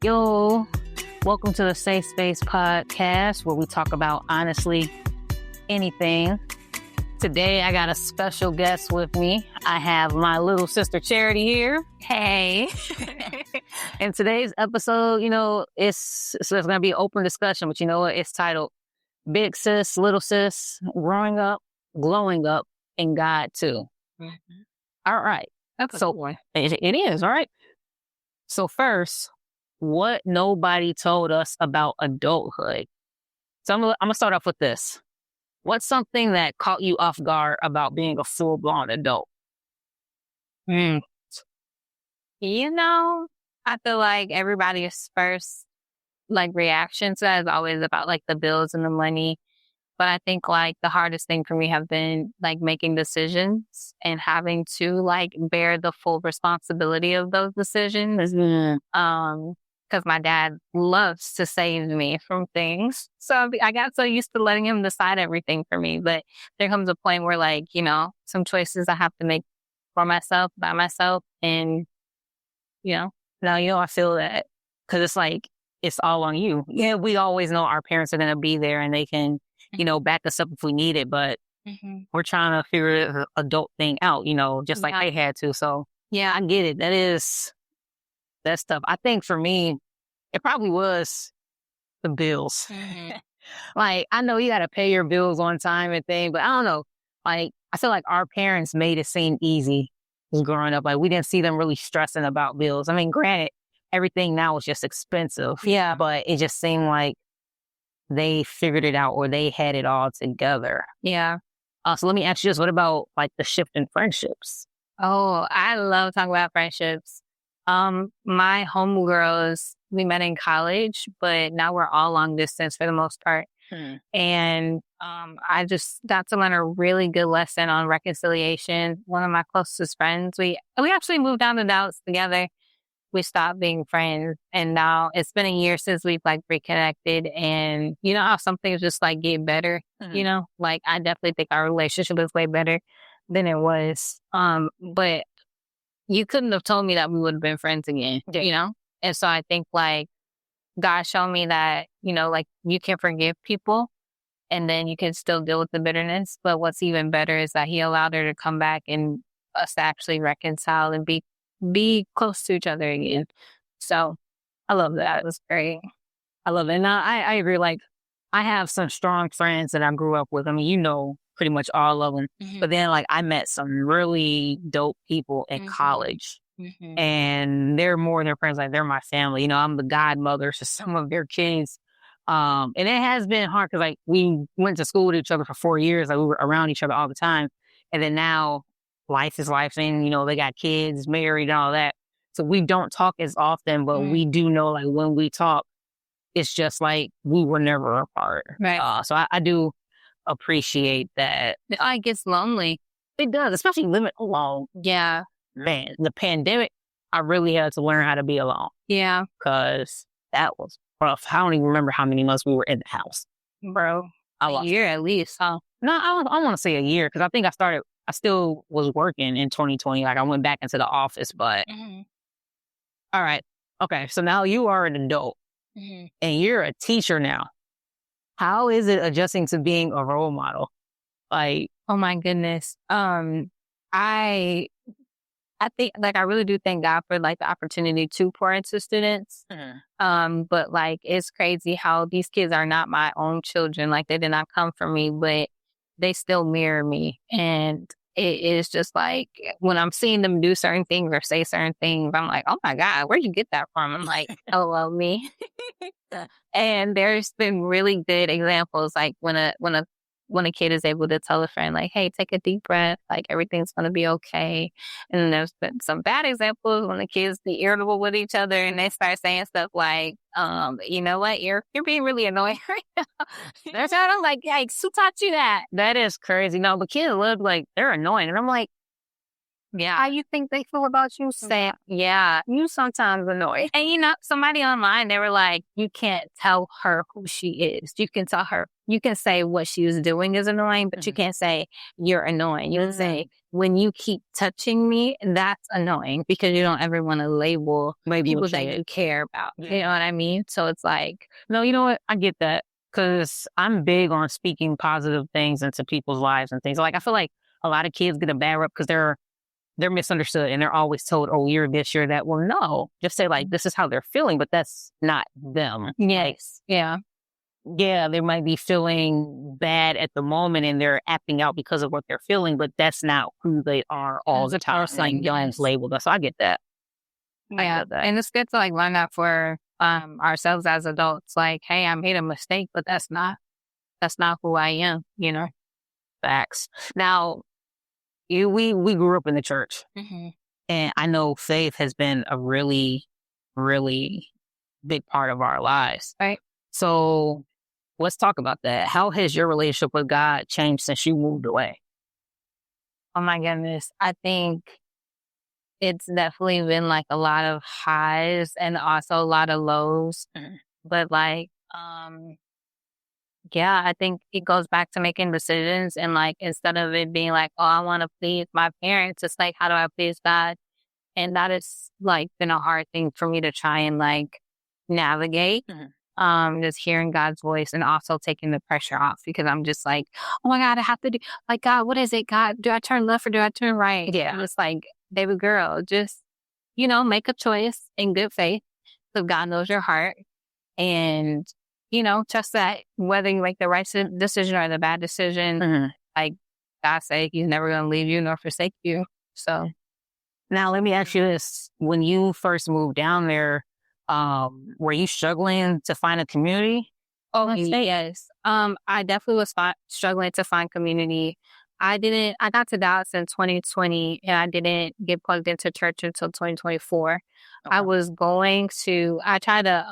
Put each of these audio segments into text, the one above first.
Yo, welcome to the Safe Space Podcast, where we talk about honestly anything. Today, I got a special guest with me. I have my little sister Charity here. Hey. In today's episode, it's going to be an open discussion, but you know what? It's titled Big Sis, Little Sis, Growing Up, Glowing Up, and God Too. Mm-hmm. All right. That's a cool one. It is, all right? So first, what nobody told us about adulthood. So I'm going to start off with this. What's something that caught you off guard about being a full-blown adult? I feel like everybody's first reaction to that is always about the bills and the money. But I think the hardest thing for me have been making decisions and having to bear the full responsibility of those decisions. Because my dad loves to save me from things. So I got so used to letting him decide everything for me. But there comes a point where some choices I have to make for myself, by myself. And, now, I feel that because it's it's all on you. Yeah, we always know our parents are going to be there and they can, back us up if we need it. But we're trying to figure the adult thing out, just like they had to. So, yeah, I get it. That stuff. I think for me, it probably was the bills. I know you got to pay your bills on time and thing, but I don't know. I feel like our parents made it seem easy growing up. We didn't see them really stressing about bills. I mean, granted, everything now is just expensive. Yeah. But it just seemed like they figured it out or they had it all together. Yeah. So let me ask you this. What about the shift in friendships? Oh, I love talking about friendships. My homegirls, we met in college, but now we're all long distance for the most part. And I just got to learn a really good lesson on reconciliation. One of my closest friends, we actually moved down to Dallas together. We stopped being friends, and now it's been a year since we've reconnected. And you know how some things just get better. I definitely think our relationship is way better than it was. But you couldn't have told me that we would have been friends again, And so I think God showed me that, you can forgive people and then you can still deal with the bitterness. But what's even better is that He allowed her to come back and us to actually reconcile and be close to each other again. So I love that. It was great. I love it. And I agree. I have some strong friends that I grew up with. I mean, pretty much all of them. But then I met some really dope people in college. And they're more than their friends. They're my family. I'm the godmother to some of their kids. And it has been hard because we went to school with each other for 4 years. We were around each other all the time. And then now life is life, and they got kids, married, and all that. So we don't talk as often, but we do know when we talk, it's just we were never apart. Right. So I do appreciate that. It gets lonely. It does, especially living alone. Yeah. Man, the pandemic, I really had to learn how to be alone. Yeah. Because that was rough. I don't even remember how many months we were in the house. Bro, a year at least, huh? No, I want to say a year because I think I still was working in 2020. I went back into the office, but all right. Okay, so now you are an adult and you're a teacher now. How is it adjusting to being a role model? Oh my goodness. I think I really do thank God for the opportunity to pour into students. But it's crazy how these kids are not my own children. They did not come from me, but they still mirror me. And it is just when I'm seeing them do certain things or say certain things, I'm oh my God, where'd you get that from? I'm LOL me. And there's been really good examples when a kid is able to tell a friend, hey, take a deep breath, everything's going to be okay. And then there's been some bad examples when the kids be irritable with each other and they start saying stuff you know what, you're being really annoying right now. They're who taught you that? That is crazy. No, but kids look they're annoying. And I'm yeah. How you think they feel about you, Sam? Yeah. You sometimes annoy. And somebody online, they were you can't tell her who she is. You can tell her you can say what she was doing is annoying, but you can't say you're annoying. You can say, when you keep touching me, that's annoying, because you don't ever want to label people that you care about. Yeah. You know what I mean? So it's like, no, you know what? I get that, because I'm big on speaking positive things into people's lives and things. Like, I feel like a lot of kids get a bad rep because they're misunderstood and they're always told, oh, you're this, you're that. Well, no, just say like, this is how they're feeling, but that's not them. Yes. Like, yeah, they might be feeling bad at the moment and they're acting out because of what they're feeling, but that's not who they are all the time. It's like, Joanne's labeled us. So I get that. Yeah. And it's good to like learn that for ourselves as adults. Like, hey, I made a mistake, but that's not who I am, you know? Facts. Now, we grew up in the church, and I know faith has been a really, really big part of our lives. Right. So let's talk about that. How has your relationship with God changed since you moved away? Oh my goodness. I think it's definitely been like a lot of highs and also a lot of lows. But like, yeah, I think it goes back to making decisions, and like, instead of it being like, oh, I want to please my parents, it's like, how do I please God? And that has like been a hard thing for me to try and like navigate. Just hearing God's voice and also taking the pressure off, because I'm just like, oh my God, I have to do, like, God, what is it? God, do I turn left or do I turn right? Yeah. And it's like, baby girl, just, you know, make a choice in good faith, so God knows your heart, and, you know, trust that whether you make the right decision or the bad decision, like God said, He's never going to leave you nor forsake you. So now let me ask you this. When you first moved down there, were you struggling to find a community? Oh, yes. I definitely was struggling to find community. I got to Dallas in 2020, and I didn't get plugged into church until 2024. Okay. I tried a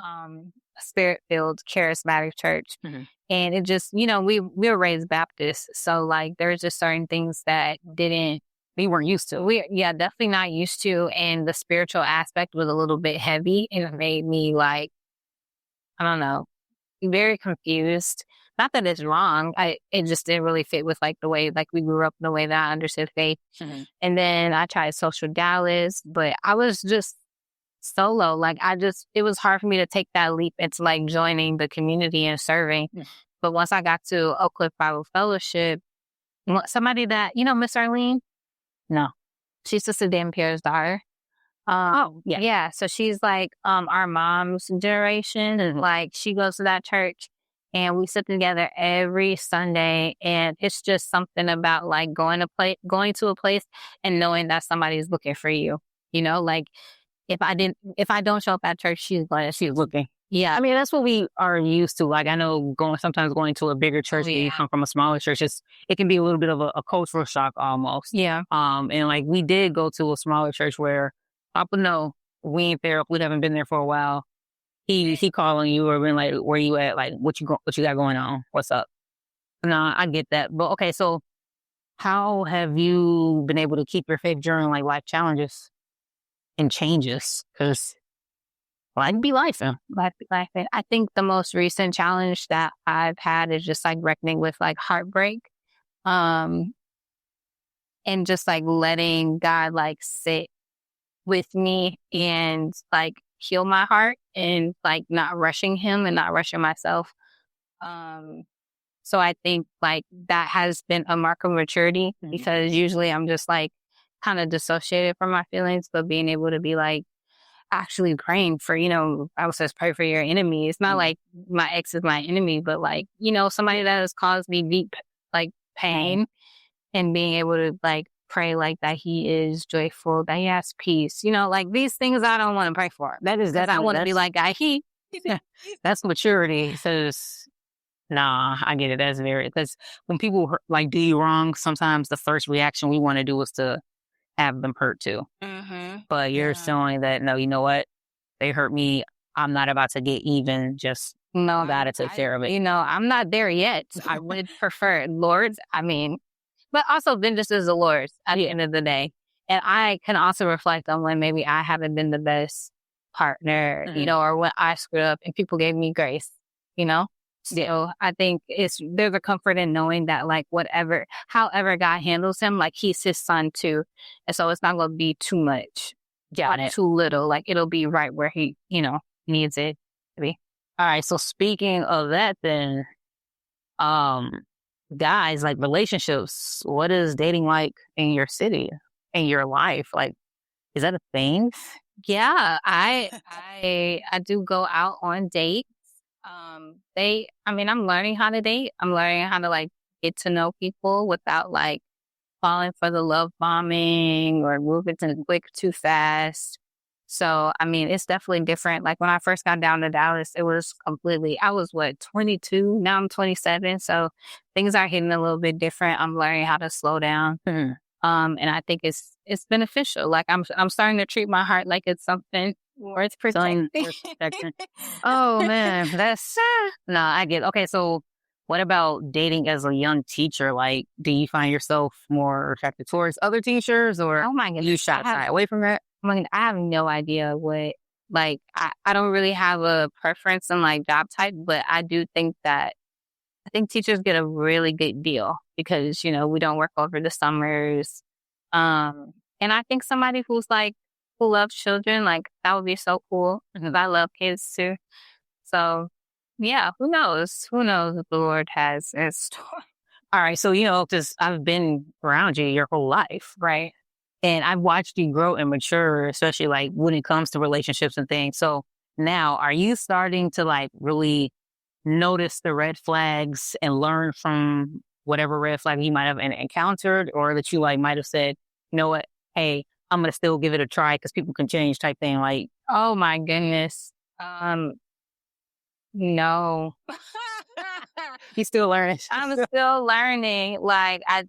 spirit-filled charismatic church, and it just, you know, we were raised Baptist. So like, there's just certain things that we weren't used to. Definitely not used to. And the spiritual aspect was a little bit heavy, and it made me like, I don't know, very confused. Not that it's wrong. It just didn't really fit with like the way, like we grew up, the way that I understood faith. And then I tried Social Dallas, but I was just solo. Like, it was hard for me to take that leap into like joining the community and serving. But once I got to Oak Cliff Bible Fellowship, somebody that, you know, Miss Arlene? No. She's Sister Dan Pierre's daughter. Yeah. So she's like our mom's generation, and like she goes to that church, and we sit together every Sunday, and it's just something about like going to a place and knowing that somebody's looking for you. You know, like if I don't show up at church, she's looking. Yeah. I mean, that's what we are used to. Like, I know sometimes going to a bigger church, you come from a smaller church, it can be a little bit of a cultural shock almost. Yeah. And like, we did go to a smaller church where Papa, no, we ain't there. We haven't been there for a while. He calling you or been like, where you at? Like, what you got going on? What's up? No, I get that. But okay, so how have you been able to keep your faith during like life challenges and changes? Because life be life. Life be life. I think the most recent challenge that I've had is just like reckoning with like heartbreak. And just like letting God like sit with me and like heal my heart, and like not rushing Him and not rushing myself. So I think like that has been a mark of maturity, because usually I'm just like kind of dissociated from my feelings, but being able to be like actually praying for, you know, I was just pray for your enemy. It's not like my ex is my enemy, but like, you know, somebody that has caused me deep like pain, and being able to like pray like that he is joyful, that he has peace. You know, like these things I don't want to pray for. I want to be like, that's maturity. Says, nah, I get it. That's because when people like do you wrong, sometimes the first reaction we want to do is to have them hurt too. But you're showing that, no, you know what? They hurt me. I'm not about to get even. Just gotta take care of it. You know, I'm not there yet. I would prefer Lord's. I mean, but also vengeance is the Lord's at the end of the day. And I can also reflect on when maybe I haven't been the best partner, you know, or when I screwed up and people gave me grace, you know? So I think there's a comfort in knowing that like however God handles him, like he's his son too. And so it's not going to be too much. Got it. Too little. Like it'll be right where he, needs it to be. All right. So speaking of that then, guys, like relationships, what is dating like in your city, in your life? Like, is that a thing? Yeah, I do go out on dates. I'm learning how to date. I'm learning how to like get to know people without like falling for the love bombing or moving too quick, too fast. So, it's definitely different. Like when I first got down to Dallas, it was I was 22, now I'm 27. So things are hitting a little bit different. I'm learning how to slow down. Mm-hmm. And I think it's beneficial. Like I'm starting to treat my heart like it's something worth protecting. Oh man, no, I get. Okay, so what about dating as a young teacher? Like, do you find yourself more attracted towards other teachers, or oh my goodness, you shy away from that? I have no idea what. Like, I don't really have a preference in like job type, but I do think that I think teachers get a really good deal because, we don't work over the summers. And I think somebody who loves children, like that would be so cool because I love kids too. So yeah, who knows? Who knows what the Lord has in store. All right. So, because I've been around you your whole life. Right. And I've watched you grow and mature, especially like when it comes to relationships and things. So now are you starting to like really notice the red flags and learn from whatever red flag you might have encountered, or that you like might have said, you know what, hey, I'm going to still give it a try because people can change type thing? Like, oh my goodness. No. You still learning? I'm still learning. Like, I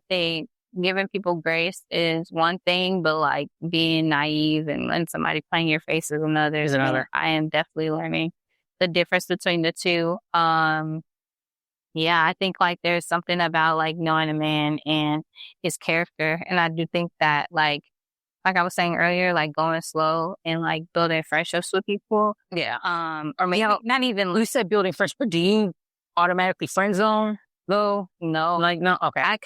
think giving people grace is one thing, but like being naive and letting somebody play in your face is another. Is another. I am definitely learning the difference between the two. Yeah, I think like there's something about like knowing a man and his character. And I do think that like I was saying earlier, like going slow and like building friendships with people. Yeah. Or maybe not even. You said building friendships, but do you automatically friend zone though? No. Like, no? Okay.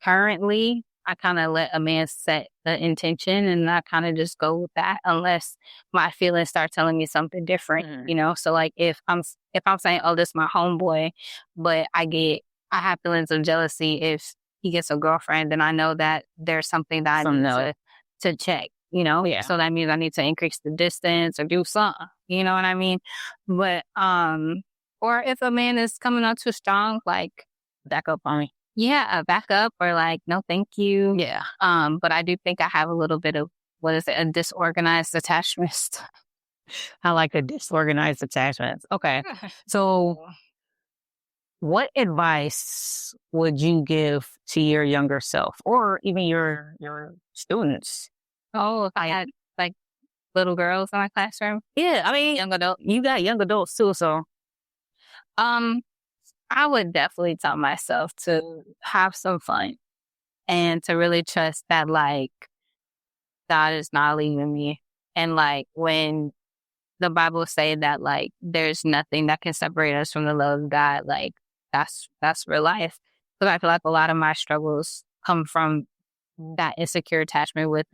Currently, I kind of let a man set the intention and I kind of just go with that unless my feelings start telling me something different, So like if I'm saying, oh, this is my homeboy, but I have feelings of jealousy if he gets a girlfriend, then I know that there's something that I need to check, Yeah. So that means I need to increase the distance or do something, you know what I mean? But, or if a man is coming on too strong, like back up on me. Yeah, back up or like, no, thank you. Yeah. But I do think I have a little bit of, a disorganized attachment. I like a disorganized attachment. Okay. So what advice would you give to your younger self or even your students? Oh, if I had like little girls in my classroom? Yeah, young adult. You got young adults too, so. I would definitely tell myself to have some fun and to really trust that, like, God is not leaving me. And, like, when the Bible say that, like, there's nothing that can separate us from the love of God, like, that's real life. Because I feel like a lot of my struggles come from that insecure attachment with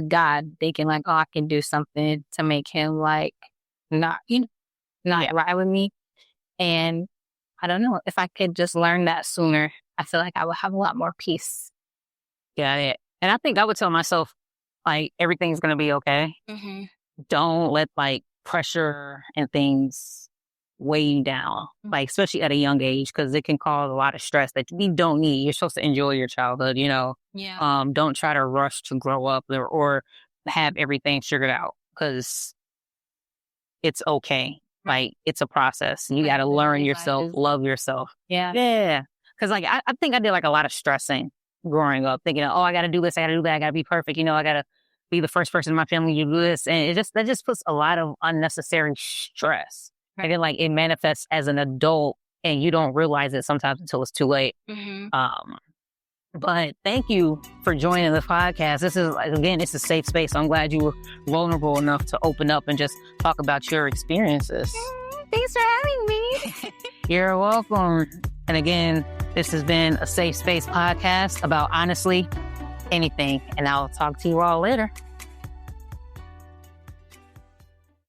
God, thinking, like, oh, I can do something to make him, like, not right with me. And I don't know, if I could just learn that sooner, I feel like I would have a lot more peace. Yeah. And I think I would tell myself, like, everything's going to be okay. Mm-hmm. Don't let, like, pressure and things weigh you down, like, especially at a young age, because it can cause a lot of stress that we don't need. You're supposed to enjoy your childhood, Yeah. Don't try to rush to grow up or have everything figured out, because it's okay. Like, it's a process. You got to learn yourself, love yourself. Yeah. Yeah. Because, like, I think I did, like, a lot of stressing growing up, thinking, oh, I got to do this, I got to do that, I got to be perfect. I got to be the first person in my family to do this. And that just puts a lot of unnecessary stress. Right. And then, like, it manifests as an adult and you don't realize it sometimes until it's too late. Mm-hmm. But thank you for joining the podcast. This is, again, it's a safe space. I'm glad you were vulnerable enough to open up and just talk about your experiences. Thanks for having me. You're welcome. And again, this has been a safe space podcast about honestly anything. And I'll talk to you all later.